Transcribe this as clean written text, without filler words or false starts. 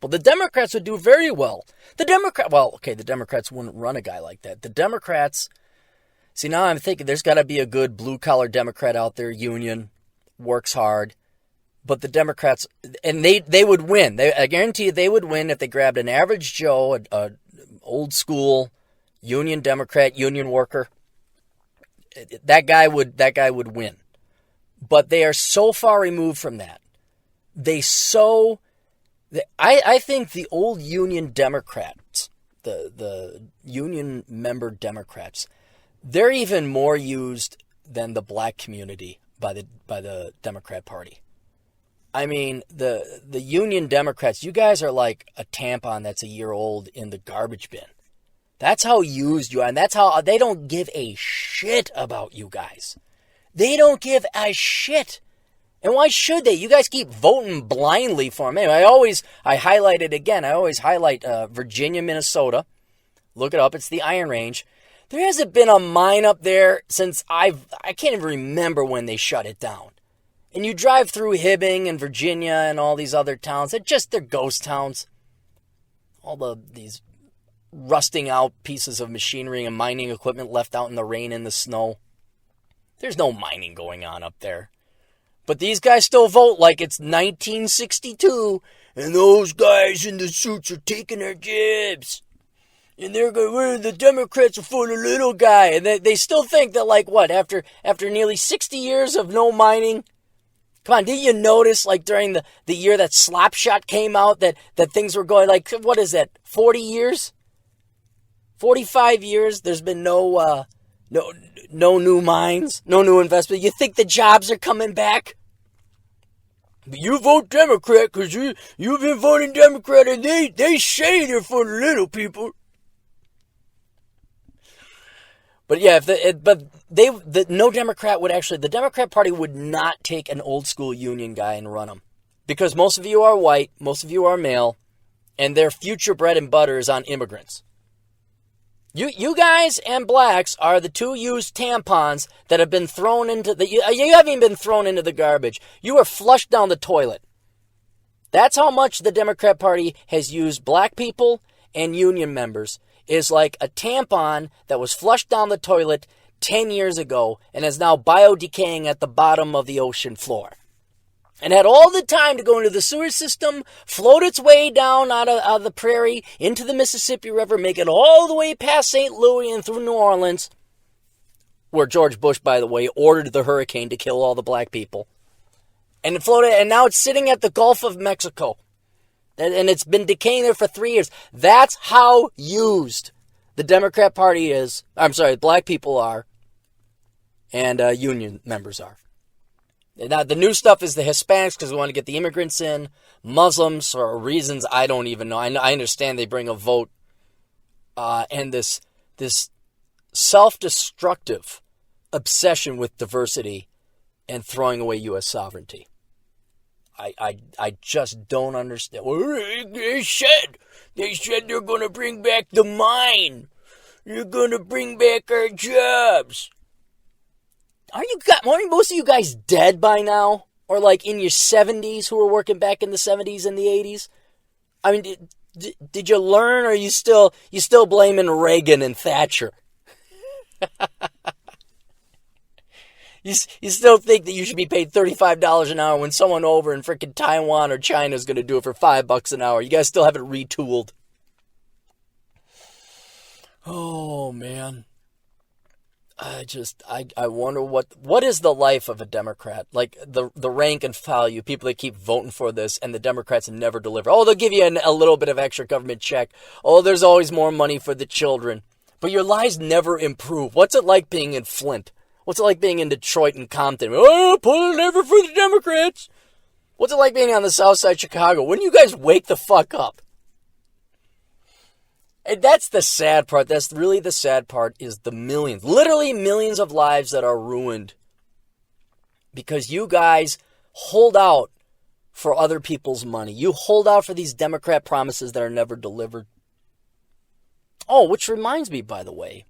Well, the Democrats would do very well. The Democrats wouldn't run a guy like that. The Democrats, see, now I'm thinking there's got to be a good blue-collar Democrat out there, union, works hard. But the Democrats, and they would win. I guarantee you they would win if they grabbed an average Joe, a old school union Democrat, union worker. That guy would win. But they are so far removed from that. I think the old union Democrats, the union member Democrats, they're even more used than the black community by the Democrat Party. I mean, the union Democrats, you guys are like a tampon that's a year old in the garbage bin. That's how used you are, and that's how they don't give a shit about you guys. They don't give a shit. And why should they? You guys keep voting blindly for them. Anyway, I highlight it again. I always highlight Virginia, Minnesota. Look it up. It's the Iron Range. There hasn't been a mine up there since I can't even remember when they shut it down. And you drive through Hibbing and Virginia and all these other towns. They're ghost towns. All these rusting out pieces of machinery and mining equipment left out in the rain and the snow. There's no mining going on up there. But these guys still vote like it's 1962, and those guys in the suits are taking their jibs. And they're going, the Democrats are for the little guy. And they still think that, like, what, after nearly 60 years of no mining? Come on, didn't you notice, like, during the year that Slapshot came out, that things were going, like, what is that, 40 years? 45 years, there's been no new mines, no new investment. You think the jobs are coming back? But you vote Democrat because you've been voting Democrat, and they say they're for the little people. But yeah, no Democrat would actually, the Democrat Party would not take an old school union guy and run him. Because most of you are white, most of you are male, and their future bread and butter is on immigrants. You guys and blacks are the two used tampons that have been thrown into you haven't even been thrown into the garbage. You were flushed down the toilet. That's how much the Democrat Party has used black people and union members. Is like a tampon that was flushed down the toilet 10 years ago and is now biodecaying at the bottom of the ocean floor. And had all the time to go into the sewer system, float its way down out of the prairie into the Mississippi River, make it all the way past St. Louis and through New Orleans, where George Bush, by the way, ordered the hurricane to kill all the black people. And it floated, and now it's sitting at the Gulf of Mexico. And it's been decaying there for 3 years. That's how used the Democrat Party is. I'm sorry, black people are. And union members are. Now, the new stuff is the Hispanics because we want to get the immigrants in. Muslims for reasons I don't even know. I understand they bring a vote. And this self-destructive obsession with diversity and throwing away U.S. sovereignty. I just don't understand. They said they're going to bring back the mine. They're going to bring back our jobs. Aren't most of you guys dead by now? Or like in your 70s who were working back in the 70s and the 80s? I mean, did you learn or are you still blaming Reagan and Thatcher? You still think that you should be paid $35 an hour when someone over in frickin' Taiwan or China is going to do it for $5 an hour. You guys still have it retooled. Oh, man. I wonder what is the life of a Democrat? Like the rank and file, you people that keep voting for this and the Democrats never deliver. Oh, they'll give you a little bit of extra government check. Oh, there's always more money for the children. But your lives never improve. What's it like being in Flint? What's it like being in Detroit and Compton? Oh, pulling ever for the Democrats. What's it like being on the south side of Chicago? When you guys wake the fuck up? And that's the sad part. That's really the sad part is the millions, literally millions of lives that are ruined because you guys hold out for other people's money. You hold out for these Democrat promises that are never delivered. Oh, which reminds me, by the way,